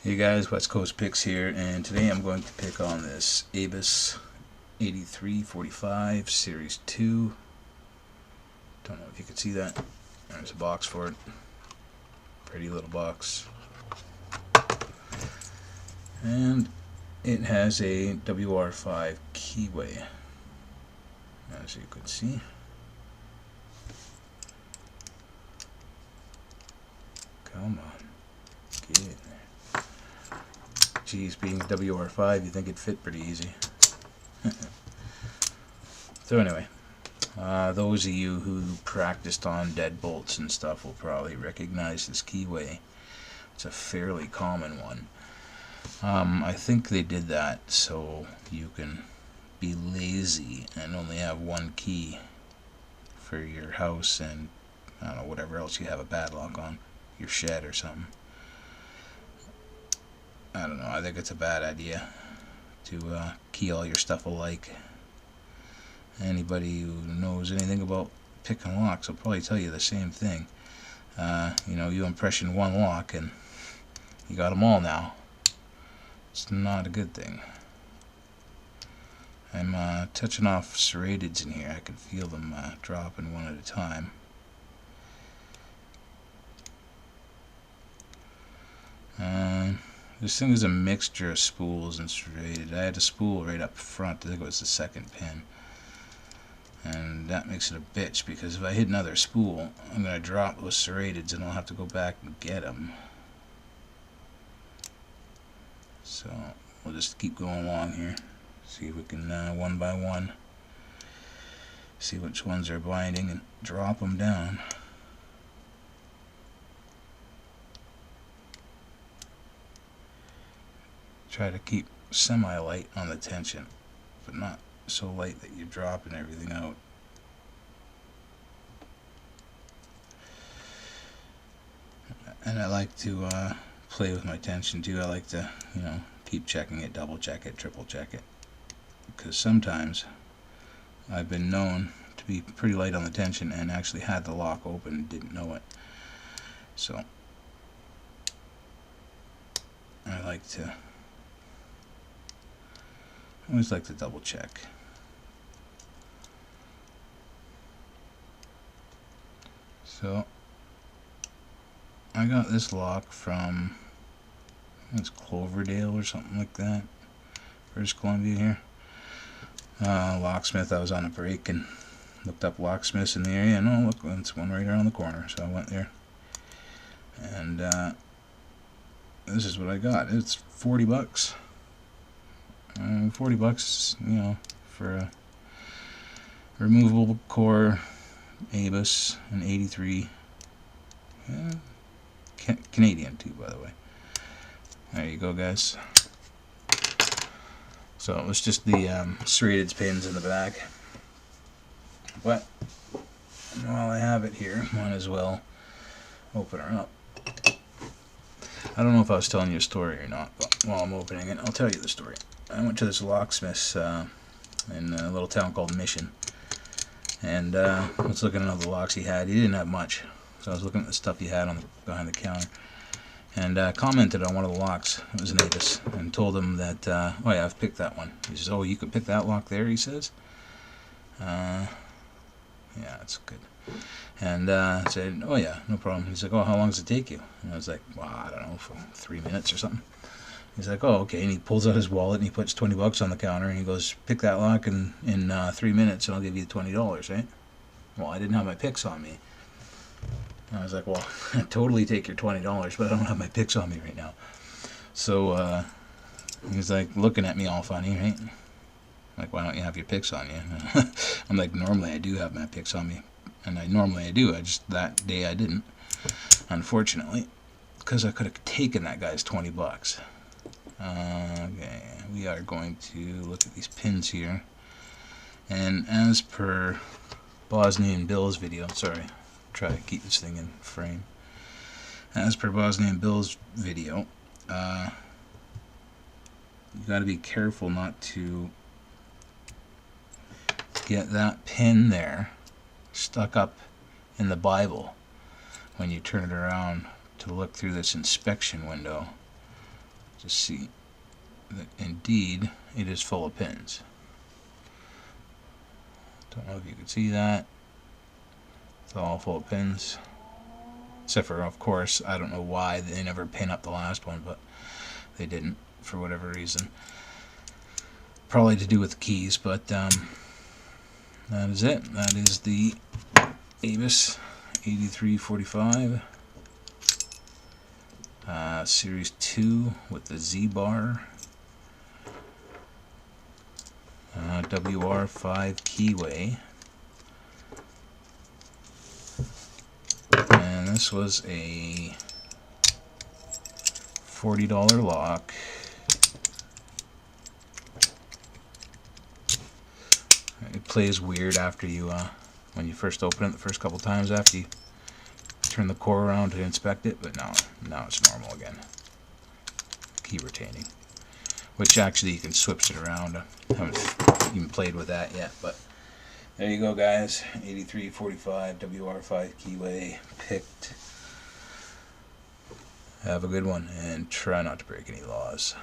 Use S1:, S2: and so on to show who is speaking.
S1: Hey guys, West Coast Picks here, and today I'm going to pick on this Abus 8345 Series 2. Don't know if you can see that. There's a box for it. Pretty little box. And it has a WR5 keyway, as you can see. Come on, get in there. Geez, being WR5, you think it'd fit pretty easy. So anyway, those of you who practiced on deadbolts and stuff will probably recognize this keyway. It's a fairly common one. I think they did that so you can be lazy and only have one key for your house and, I don't know, whatever else you have a padlock on, your shed or something. I don't know, I think it's a bad idea to key all your stuff alike. Anybody who knows anything about picking locks will probably tell you the same thing. You know, you impression one lock and you got them all now. It's not a good thing. I'm touching off serrateds in here. I can feel them dropping one at a time. This thing is a mixture of spools and serrated. I had a spool right up front. I think it was the second pin. And that makes it a bitch, because if I hit another spool, I'm going to drop those serrateds and I'll have to go back and get them. So we'll just keep going along here. See if we can, one by one, see which ones are binding and drop them down. Try to keep semi-light on the tension, but not so light that you're dropping everything out. And I like to play with my tension too. I like to, you know, keep checking it, double check it, triple check it, because sometimes I've been known to be pretty light on the tension and actually had the lock open and didn't know it. So I always like to double check. So I got this lock from, I think it's Cloverdale or something like that, British Columbia here. Locksmith, I was on a break and looked up locksmiths in the area, and oh look, there's one right around the corner, so I went there. And this is what I got. It's 40 bucks. 40 bucks, you know, for a removable core Abus, an 83. Canadian too, by the way. There you go, guys. So it was just the serrated pins in the back. But while I have it here, might as well open her up. I don't know if I was telling you a story or not, but while I'm opening it, I'll tell you the story. I went to this locksmith's in a little town called Mission, and I was looking at all the locks he had. He didn't have much, so I was looking at the stuff he had on behind the counter, and commented on one of the locks. It was an Abus, and told him that, oh yeah, I've picked that one. He says, oh, you could pick that lock there, he says. Yeah, that's good. And I said, oh yeah, no problem. He's like, oh, how long does it take you? And I was like, well, I don't know, for 3 minutes or something. He's like, oh, okay. And he pulls out his wallet and he puts 20 bucks on the counter and he goes, pick that lock in 3 minutes and I'll give you $20, right? Well, I didn't have my picks on me. And I was like, well, I'd totally take your $20, but I don't have my picks on me right now. So he's like looking at me all funny, right? Like, why don't you have your picks on you? I'm like, normally I do have my picks on me. And normally I do. I just, that day I didn't, unfortunately, because I could have taken that guy's 20 bucks. Okay, we are going to look at these pins here, and as per Bosnian Bill's video, sorry, try to keep this thing in frame. As per Bosnian Bill's video, you got to be careful not to get that pin there stuck up in the Bible when you turn it around to look through this inspection window to see that indeed it is full of pins. Don't know if you can see that. It's all full of pins. Except for, of course, I don't know why they never pin up the last one, but they didn't for whatever reason. Probably to do with the keys, but that is it. That is the Avis 8345 Series 2 with the Z-bar, WR5 keyway, and this was a $40 lock. It plays weird after you, when you first open it the first couple times after you turn the core around to inspect it, but now it's normal again. Key retaining, which actually you can switch it around. I haven't even played with that yet, but there you go, guys. 8345 WR5 keyway picked. Have a good one and try not to break any laws.